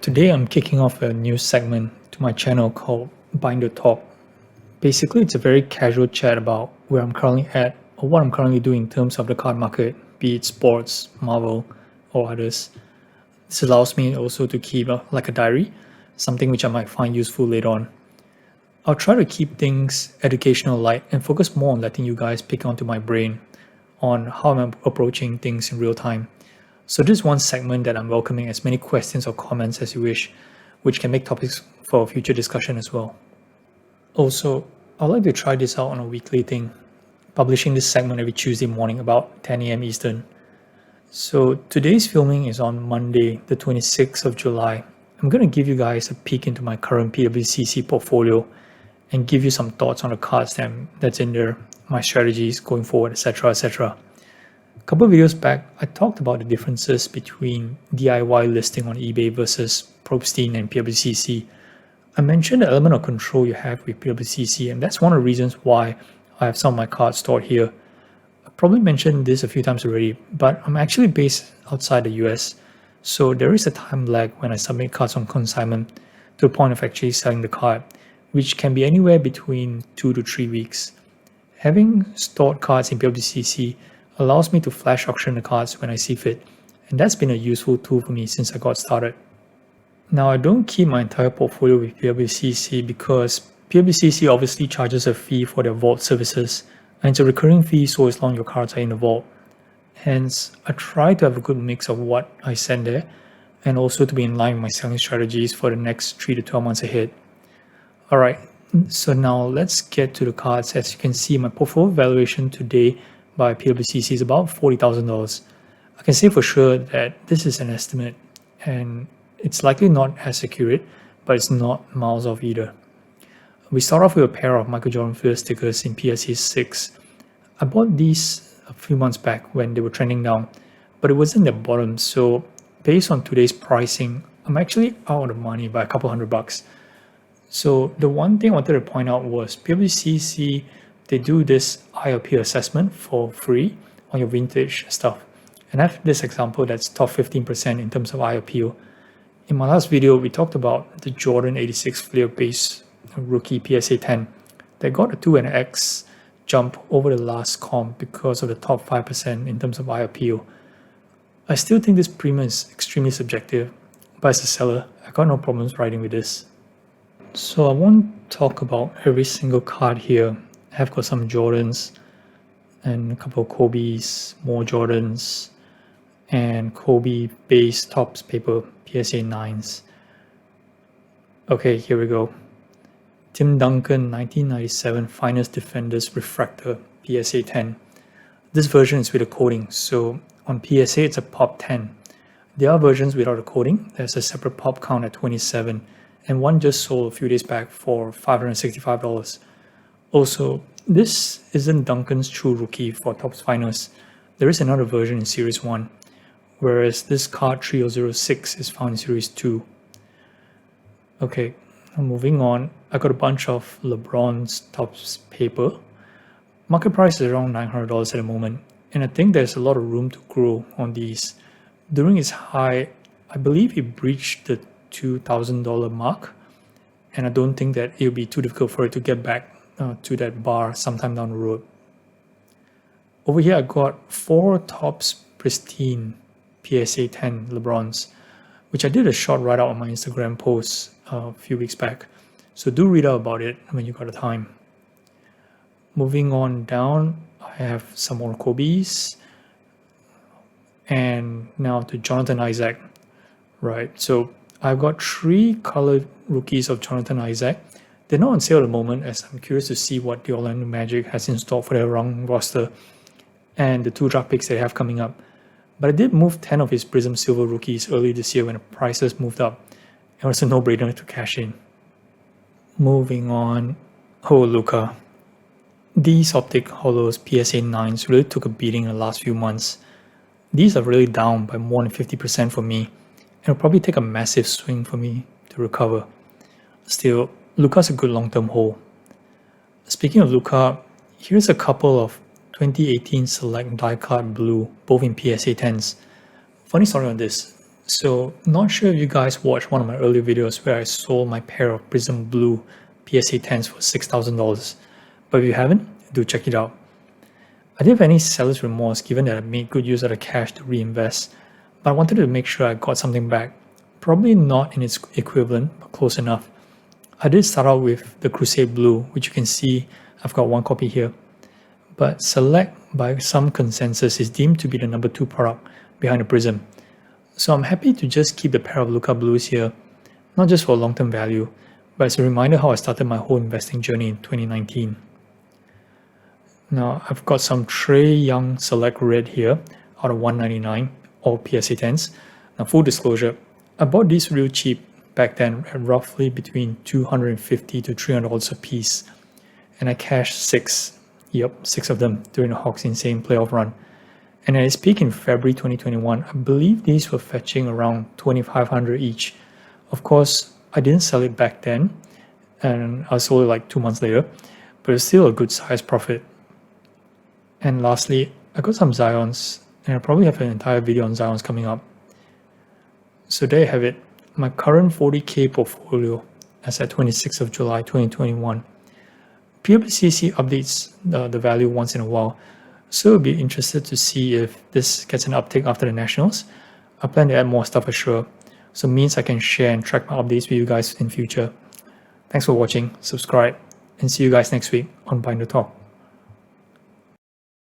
Today I'm kicking off a new segment to my channel called Binder Talk. Basically, it's a very casual chat about where I'm currently at or what I'm currently doing in terms of the card market, be it sports, Marvel, or others. This allows me also to keep like a diary, something which I might find useful later on. I'll try to keep things educational light and focus more on letting you guys pick onto my brain on how I'm approaching things in real time. So this is one segment that I'm welcoming as many questions or comments as you wish, which can make topics for future discussion as well. Also, I'd like to try this out on a weekly thing, publishing this segment every Tuesday morning about 10 a.m. Eastern. So today's filming is on Monday, the 26th of July. I'm going to give you guys a peek into my current PWCC portfolio and give you some thoughts on the cards that's in there, my strategies going forward, etc., etc. A couple of videos back, I talked about the differences between DIY listing on eBay versus Probstein and PWCC. I mentioned the element of control you have with PWCC, and that's one of the reasons why I have some of my cards stored here. I probably mentioned this a few times already, but I'm actually based outside the US, so there is a time lag when I submit cards on consignment to the point of actually selling the card, which can be anywhere between 2 to 3 weeks. Having stored cards in PWCC allows me to flash auction the cards when I see fit, and that's been a useful tool for me since I got started. Now, I don't keep my entire portfolio with PWCC because PWCC obviously charges a fee for their vault services, and it's a recurring fee so as long as your cards are in the vault. Hence, I try to have a good mix of what I send there and also to be in line with my selling strategies for the next 3 to 12 months ahead. Alright, so now let's get to the cards. As you can see, my portfolio valuation today by PWCC is about $40,000. I can say for sure that this is an estimate and it's likely not as accurate, but it's not miles off either. We start off with a pair of Michael Jordan Flair stickers in PSA 6. I bought these a few months back when they were trending down, but it wasn't the bottom, so based on today's pricing, I'm actually out of money by a couple $100. So the one thing I wanted to point out was PWCC, they do this eye appeal assessment for free on your vintage stuff. And I have this example that's top 15% in terms of eye appeal. In my last video, we talked about the Jordan 86 Flair base rookie PSA 10 that got a 2 and an X jump over the last comp because of the top 5% in terms of eye appeal. I still think this premium is extremely subjective, but as a seller, I got no problems riding with this. So I won't talk about every single card here. I have got some Jordans and a couple of Kobe's, more Jordans, and Kobe base tops paper PSA 9s. Okay, here we go. Tim Duncan 1997 Finest Defenders Refractor PSA 10. This version is with a coating, so on PSA it's a pop 10. There are versions without a coating. There's a separate pop count at 27. And one just sold a few days back for $565. Also, this isn't Duncan's true rookie for Topps Finals. There is another version in Series 1, whereas this card 3006 is found in Series 2. Okay, moving on. I got a bunch of LeBron's Topps paper. Market price is around $900 at the moment, and I think there's a lot of room to grow on these. During its high, I believe it breached the $2,000 mark, and I don't think that it'll be too difficult for it to get back to that bar sometime down the road. Over here, I got 4 Topps Pristine PSA 10 LeBrons, which I did a short write-up on my Instagram post a few weeks back, so do read out about it when you got the time. Moving on down, I have some more Kobe's, and now to Jonathan Isaac. Right, so I've got 3 colored rookies of Jonathan Isaac. They're not on sale at the moment, as I'm curious to see what the Orlando Magic has in store for their young roster and the 2 draft picks they have coming up. But I did move 10 of his Prism Silver rookies early this year when the prices moved up. It was a no-brainer to cash in. Moving on, Luka. These Optic Holos PSA 9s really took a beating in the last few months. These are really down by more than 50% for me. It'll probably take a massive swing for me to recover. Still, Luka's a good long-term hold. Speaking of Luka, here's a couple of 2018 Select Die Cut Blue, both in PSA 10s. Funny story on this. So not sure if you guys watched one of my earlier videos where I sold my pair of Prism Blue PSA 10s for $6,000. But if you haven't, do check it out. I didn't have any seller's remorse given that I made good use of the cash to reinvest, but I wanted to make sure I got something back. Probably not in its equivalent, but close enough. I did start out with the Crusade Blue, which you can see I've got one copy here. But Select, by some consensus, is deemed to be the number 2 product behind the Prism. So I'm happy to just keep the pair of Luca Blues here, not just for long-term value, but as a reminder how I started my whole investing journey in 2019. Now I've got some Trey Young Select Red here out of $199, all PSA 10s. Now full disclosure, I bought these real cheap back then at roughly between $250 to $300 a piece, and I cashed 6 of them during the Hawks' insane playoff run. And at its peak in February 2021, I believe these were fetching around $2,500 each. Of course, I didn't sell it back then, and I sold it like 2 months later, but it's still a good size profit. And lastly, I got some Zions, and I'll probably have an entire video on Zions coming up. So there you have it, my current 40K portfolio as at 26th of July 2021. PWCC updates the value once in a while, so we'll be interested to see if this gets an uptick after the Nationals. I plan to add more stuff for sure, so it means I can share and track my updates with you guys in future. Thanks for watching, subscribe, and see you guys next week on Bind the Talk.